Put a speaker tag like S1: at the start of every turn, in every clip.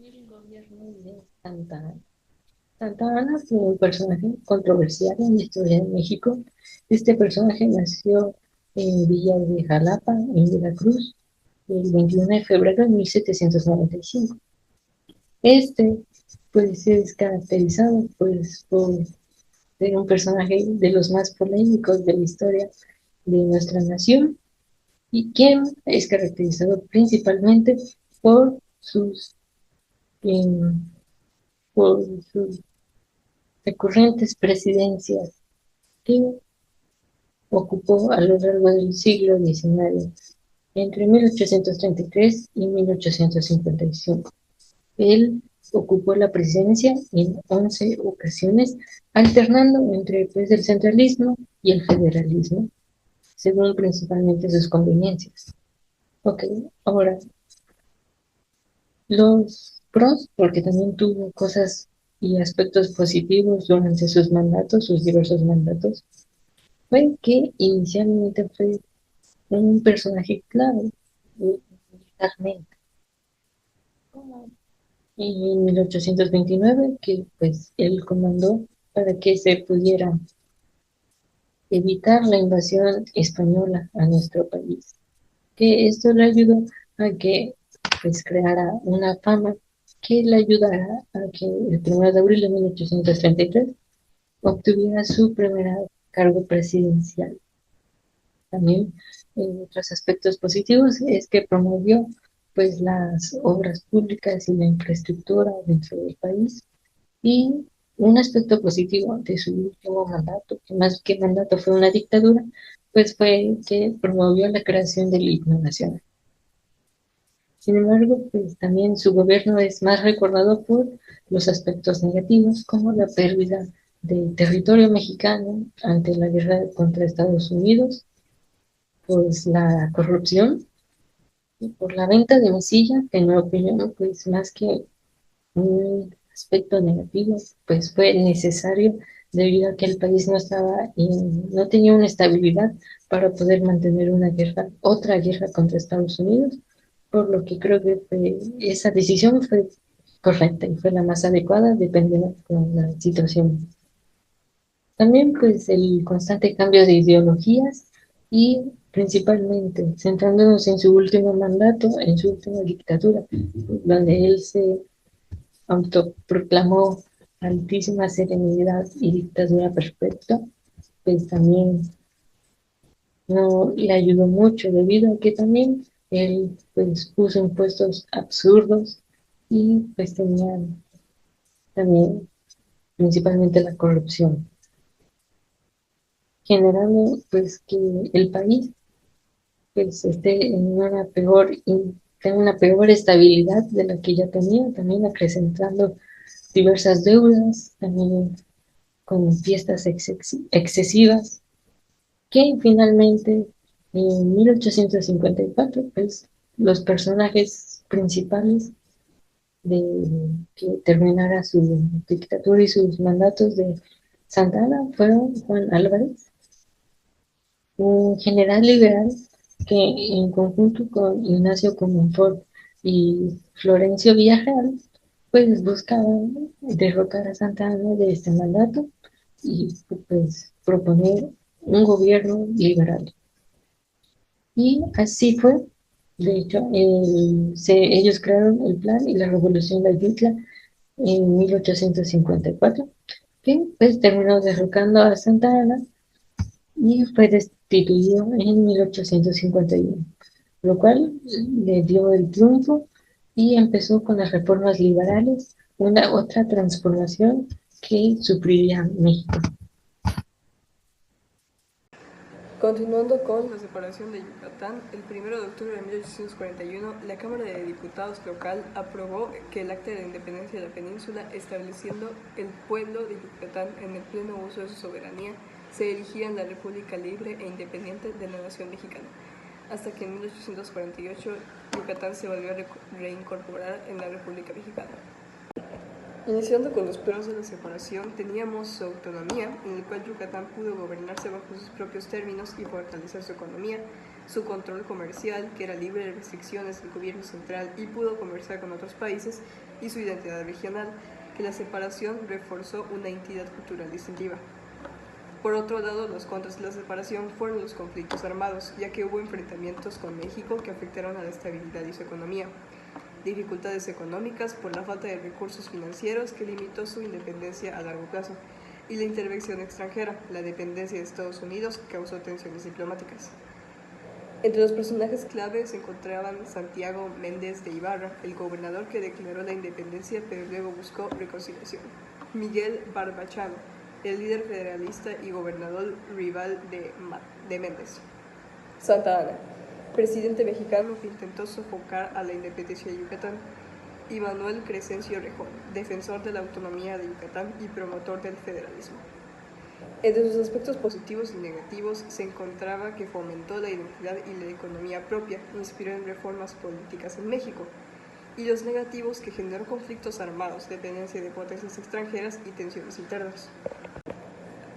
S1: El gobierno de Santa Ana. Santa Ana fue un personaje controversial en la historia de México. Este personaje nació en Villa de Jalapa, en Veracruz, el 21 de febrero de 1795. Este, pues, es caracterizado, pues, por ser un personaje de los más polémicos de la historia de nuestra nación y quien es caracterizado principalmente por sus, em, por sus recurrentes presidencias que ocupó a lo largo del siglo XIX, entre 1833 y 1855. Él ocupó la presidencia en 11 ocasiones, alternando entre pues, el centralismo y el federalismo, según principalmente sus conveniencias. Ok, ahora, los pros, porque también tuvo cosas y aspectos positivos durante sus mandatos, sus diversos mandatos, fue que inicialmente fue un personaje clave militarmente, como en 1829, que pues él comandó para que se pudiera evitar la invasión española a nuestro país, que esto le ayudó a que pues creara una fama que le ayudara a que el 1 de abril de 1833 obtuviera su primer cargo presidencial. También otros aspectos positivos es que promovió pues las obras públicas y la infraestructura dentro del país y un aspecto positivo de su último mandato, que más que mandato fue una dictadura, pues fue que promovió la creación del himno nacional. Sin embargo, pues también su gobierno es más recordado por los aspectos negativos, como la pérdida de territorio mexicano ante la guerra contra Estados Unidos, pues la corrupción y por la venta de mesilla, que en mi opinión, pues más que un aspecto negativo, pues fue necesario debido a que el país no tenía una estabilidad para poder mantener una guerra, otra guerra contra Estados Unidos, por lo que creo que esa decisión fue correcta y fue la más adecuada dependiendo de la situación. También pues el constante cambio de ideologías y principalmente centrándonos en su último mandato, en su última dictadura, donde él se autoproclamó altísima serenidad y dictadura perfecta, pues también no le ayudó mucho debido a que también él pues puso impuestos absurdos y pues tenían también principalmente la corrupción, generando pues que el país pues esté tenga una peor estabilidad de la que ya tenía, también acrecentando diversas deudas, también con fiestas excesivas, que finalmente en 1854, pues los personajes principales de que terminara su dictadura y sus mandatos de Santa Ana fueron Juan Álvarez, un general liberal que en conjunto con Ignacio Comonfort y Florencio Villarreal, pues buscaban derrocar a Santa Ana de este mandato y pues proponer un gobierno liberal. Y así fue. De hecho, ellos crearon el plan y la revolución de Ayutla en 1854, que pues terminó derrocando a Santa Ana y fue destituido en 1851, lo cual le dio el triunfo y empezó con las reformas liberales, una otra transformación que supliría México.
S2: Continuando con la separación de Yucatán, el 1 de octubre de 1841, la Cámara de Diputados local aprobó que el Acta de Independencia de la península, estableciendo el pueblo de Yucatán en el pleno uso de su soberanía, se erigía en la República Libre e Independiente de la Nación Mexicana, hasta que en 1848 Yucatán se volvió a reincorporar en la República Mexicana. Iniciando con los pros de la separación, teníamos su autonomía, en el cual Yucatán pudo gobernarse bajo sus propios términos y fortalecer su economía, su control comercial, que era libre de restricciones del gobierno central y pudo conversar con otros países, y su identidad regional, que la separación reforzó una identidad cultural distintiva. Por otro lado, los contras de la separación fueron los conflictos armados, ya que hubo enfrentamientos con México que afectaron a la estabilidad y su economía, dificultades económicas por la falta de recursos financieros que limitó su independencia a largo plazo, y la intervención extranjera, la dependencia de Estados Unidos, que causó tensiones diplomáticas. Entre los personajes clave se encontraban Santiago Méndez de Ibarra, el gobernador que declaró la independencia pero luego buscó reconciliación; Miguel Barbachano, el líder federalista y gobernador rival de Méndez; Santa Anna, presidente mexicano que intentó sofocar a la independencia de Yucatán; y Manuel Crescencio Rejón, defensor de la autonomía de Yucatán y promotor del federalismo. Entre sus aspectos positivos y negativos se encontraba que fomentó la identidad y la economía propia, inspiró en reformas políticas en México, y los negativos, que generó conflictos armados, dependencia de potencias extranjeras y tensiones internas.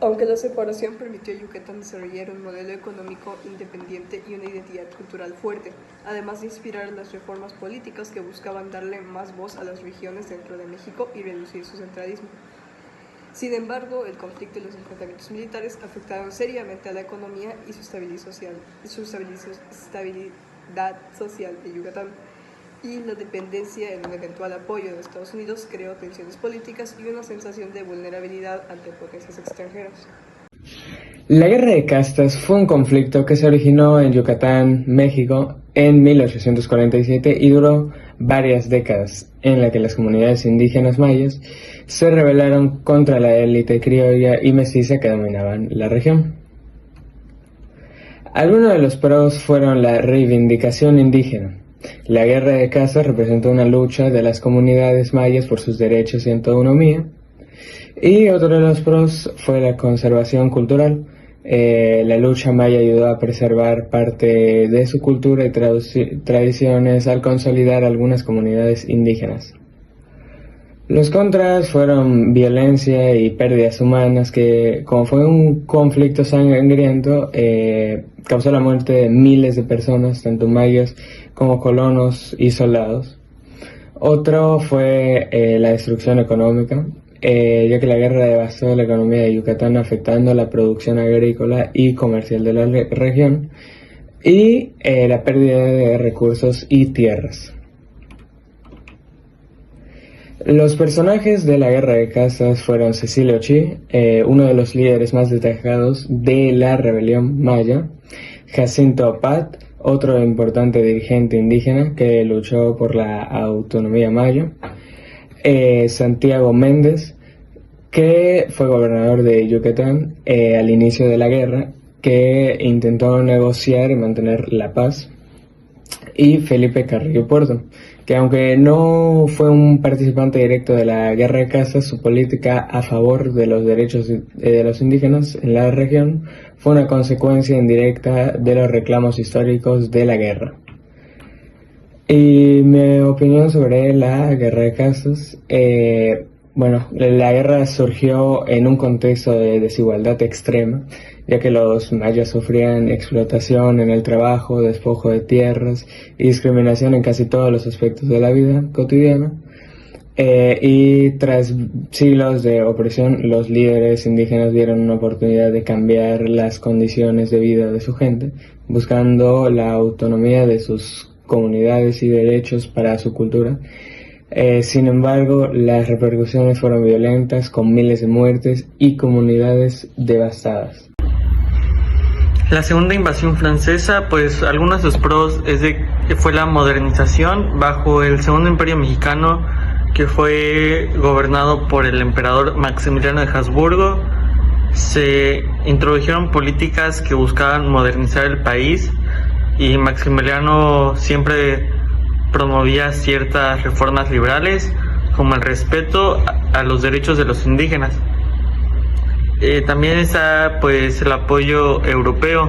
S2: Aunque la separación permitió a Yucatán desarrollar un modelo económico independiente y una identidad cultural fuerte, además de inspirar las reformas políticas que buscaban darle más voz a las regiones dentro de México y reducir su centralismo. Sin embargo, el conflicto y los enfrentamientos militares afectaron seriamente a la economía y su estabilidad social de Yucatán, y la dependencia en un eventual apoyo de Estados Unidos creó tensiones políticas y una sensación de vulnerabilidad ante potencias extranjeras.
S3: La Guerra de Castas fue un conflicto que se originó en Yucatán, México, en 1847 y duró varias décadas, en la que las comunidades indígenas mayas se rebelaron contra la élite criolla y mestiza que dominaban la región. Algunos de los pros fueron la reivindicación indígena. La Guerra de Castas representó una lucha de las comunidades mayas por sus derechos y autonomía. Y otro de los pros fue la conservación cultural. La lucha maya ayudó a preservar parte de su cultura y tradiciones al consolidar algunas comunidades indígenas. Los contras fueron violencia y pérdidas humanas que, como fue un conflicto sangriento, causó la muerte de miles de personas, tanto mayas como colonos y soldados. Otro fue la destrucción económica, ya que la guerra devastó la economía de Yucatán, afectando la producción agrícola y comercial de la región, y la pérdida de recursos y tierras. Los personajes de la Guerra de Castas fueron Cecilio Chi, uno de los líderes más destacados de la rebelión maya; Jacinto Apat, otro importante dirigente indígena que luchó por la autonomía maya; Santiago Méndez, que fue gobernador de Yucatán al inicio de la guerra, que intentó negociar y mantener la paz; y Felipe Carrillo Puerto, que aunque no fue un participante directo de la Guerra de Castas, su política a favor de los derechos de los indígenas en la región fue una consecuencia indirecta de los reclamos históricos de la guerra. Y mi opinión sobre la Guerra de Castas, la guerra surgió en un contexto de desigualdad extrema, ya que los mayas sufrían explotación en el trabajo, despojo de tierras y discriminación en casi todos los aspectos de la vida cotidiana. Y tras siglos de opresión, los líderes indígenas dieron una oportunidad de cambiar las condiciones de vida de su gente, buscando la autonomía de sus comunidades y derechos para su cultura. Sin embargo, las repercusiones fueron violentas, con miles de muertes y comunidades devastadas.
S4: La segunda invasión francesa, pues algunos de los pros es de que fue la modernización bajo el Segundo Imperio Mexicano, que fue gobernado por el emperador Maximiliano de Habsburgo. Se introdujeron políticas que buscaban modernizar el país y Maximiliano siempre promovía ciertas reformas liberales, como el respeto a los derechos de los indígenas. También está pues el apoyo europeo.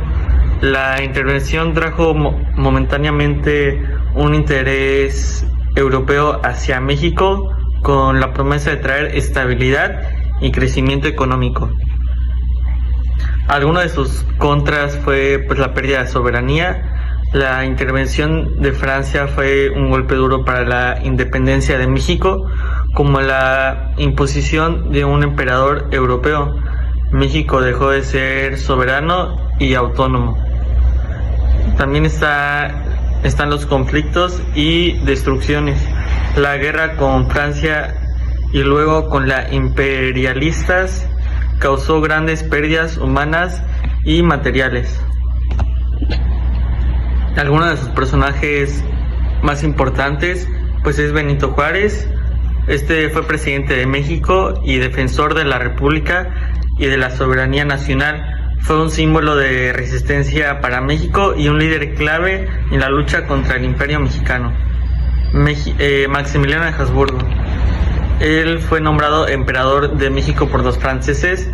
S4: La intervención trajo momentáneamente un interés europeo hacia México, con la promesa de traer estabilidad y crecimiento económico. Alguno de sus contras fue pues la pérdida de soberanía, La intervención de Francia fue un golpe duro para la independencia de México, como la imposición de un emperador europeo. México dejó de ser soberano y autónomo. También están los conflictos y destrucciones. La guerra con Francia y luego con las imperialistas causó grandes pérdidas humanas y materiales. Algunos de sus personajes más importantes pues es Benito Juárez. Este fue presidente de México y defensor de la República y de la soberanía nacional. Fue un símbolo de resistencia para México y un líder clave en la lucha contra el Imperio Mexicano. Maximiliano de Habsburgo. Él fue nombrado emperador de México por los franceses.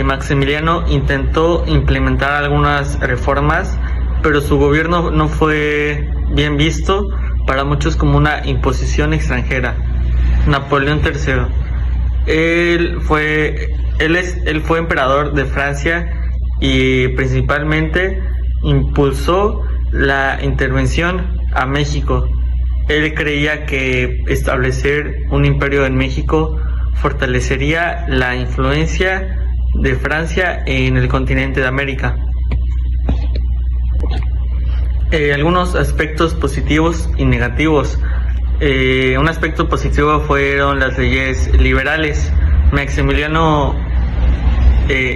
S4: Maximiliano intentó implementar algunas reformas, pero su gobierno no fue bien visto para muchos como una imposición extranjera. Napoleón III. Él fue emperador de Francia y principalmente impulsó la intervención a México. Él creía que establecer un imperio en México fortalecería la influencia de Francia en el continente de América. Algunos aspectos positivos y negativos. Un aspecto positivo fueron las leyes liberales. Maximiliano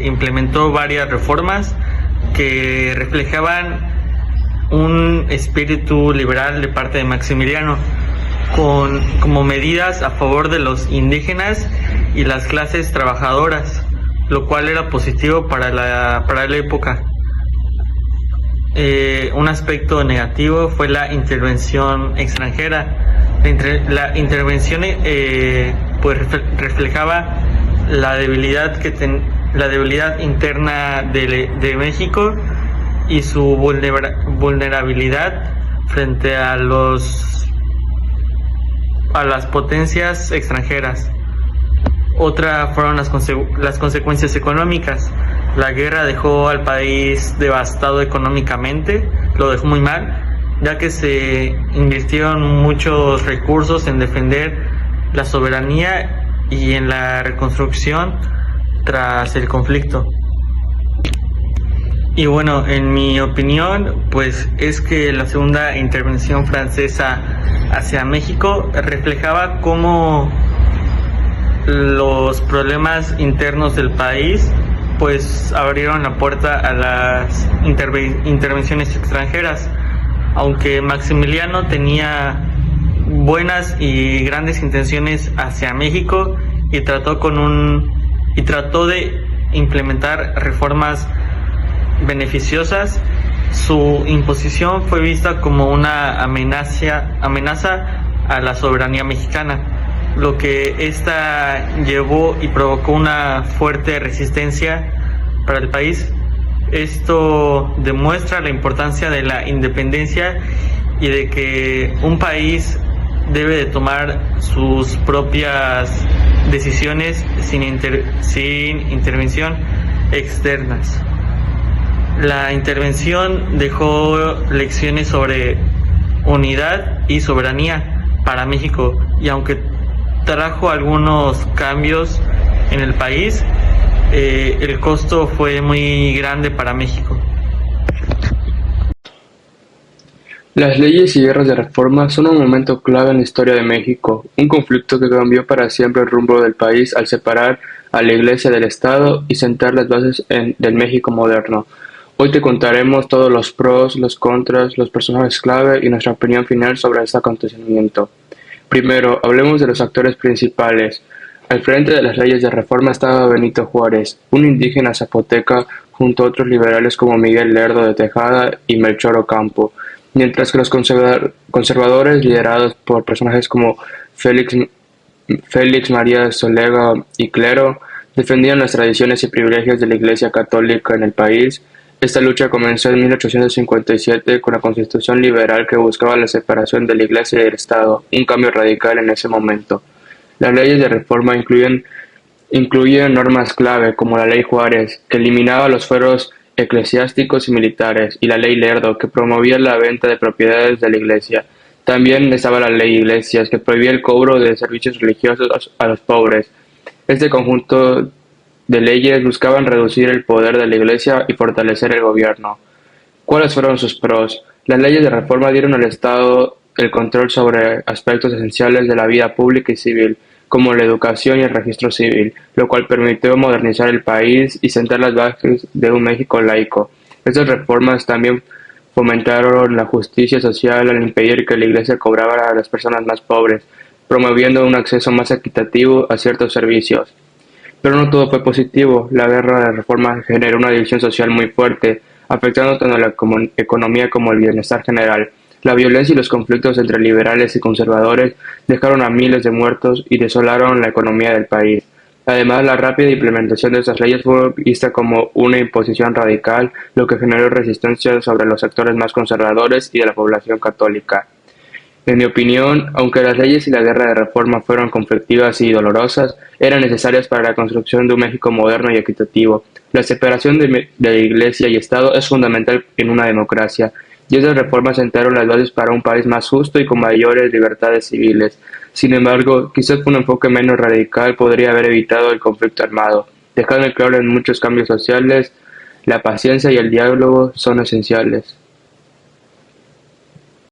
S4: implementó varias reformas que reflejaban un espíritu liberal de parte de Maximiliano, como medidas a favor de los indígenas y las clases trabajadoras, lo cual era positivo para la época. Un aspecto negativo fue la intervención extranjera. La intervención pues reflejaba la debilidad interna de México y su vulnerabilidad frente a las potencias extranjeras. Otra fueron las consecuencias económicas. La guerra dejó al país devastado económicamente, lo dejó muy mal, ya que se invirtieron muchos recursos en defender la soberanía y en la reconstrucción tras el conflicto. Y bueno, en mi opinión, pues es que la segunda intervención francesa hacia México reflejaba cómo los problemas internos del país pues abrieron la puerta a las intervenciones extranjeras. Aunque Maximiliano tenía buenas y grandes intenciones hacia México y trató de implementar reformas beneficiosas, su imposición fue vista como una amenaza a la soberanía mexicana, lo que esta llevó y provocó una fuerte resistencia para el país. Esto demuestra la importancia de la independencia y de que un país debe de tomar sus propias decisiones sin intervención externas. La intervención dejó lecciones sobre unidad y soberanía para México, y aunque trajo algunos cambios en el país, el costo fue muy grande para México.
S5: Las leyes y guerras de reforma son un momento clave en la historia de México, un conflicto que cambió para siempre el rumbo del país al separar a la Iglesia del Estado y sentar las bases del México moderno. Hoy te contaremos todos los pros, los contras, los personajes clave y nuestra opinión final sobre este acontecimiento. Primero, hablemos de los actores principales. Al frente de las leyes de reforma estaba Benito Juárez, un indígena zapoteca, junto a otros liberales como Miguel Lerdo de Tejada y Melchor Ocampo, mientras que los conservadores, liderados por personajes como Félix María de Solega y Clero, defendían las tradiciones y privilegios de la Iglesia Católica en el país. Esta lucha comenzó en 1857 con la Constitución liberal que buscaba la separación de la Iglesia y del Estado, un cambio radical en ese momento. Las leyes de reforma incluyen normas clave como la Ley Juárez, que eliminaba los fueros eclesiásticos y militares, y la ley Lerdo, que promovía la venta de propiedades de la Iglesia. También estaba la ley Iglesias, que prohibía el cobro de servicios religiosos a los pobres. Este conjunto de leyes buscaban reducir el poder de la Iglesia y fortalecer el gobierno. ¿Cuáles fueron sus pros? Las leyes de reforma dieron al Estado el control sobre aspectos esenciales de la vida pública y civil, como la educación y el registro civil, lo cual permitió modernizar el país y sentar las bases de un México laico. Estas reformas también fomentaron la justicia social al impedir que la Iglesia cobrara a las personas más pobres, promoviendo un acceso más equitativo a ciertos servicios. Pero no todo fue positivo. La guerra de reforma generó una división social muy fuerte, afectando tanto la economía como el bienestar general. La violencia y los conflictos entre liberales y conservadores dejaron a miles de muertos y desolaron la economía del país. Además, la rápida implementación de estas leyes fue vista como una imposición radical, lo que generó resistencia sobre los sectores más conservadores y de la población católica. En mi opinión, aunque las leyes y la guerra de reforma fueron conflictivas y dolorosas, eran necesarias para la construcción de un México moderno y equitativo. La separación de Iglesia y Estado es fundamental en una democracia, y esas reformas sentaron las bases para un país más justo y con mayores libertades civiles. Sin embargo, quizás un enfoque menos radical podría haber evitado el conflicto armado, dejando claro en muchos cambios sociales, la paciencia y el diálogo son esenciales.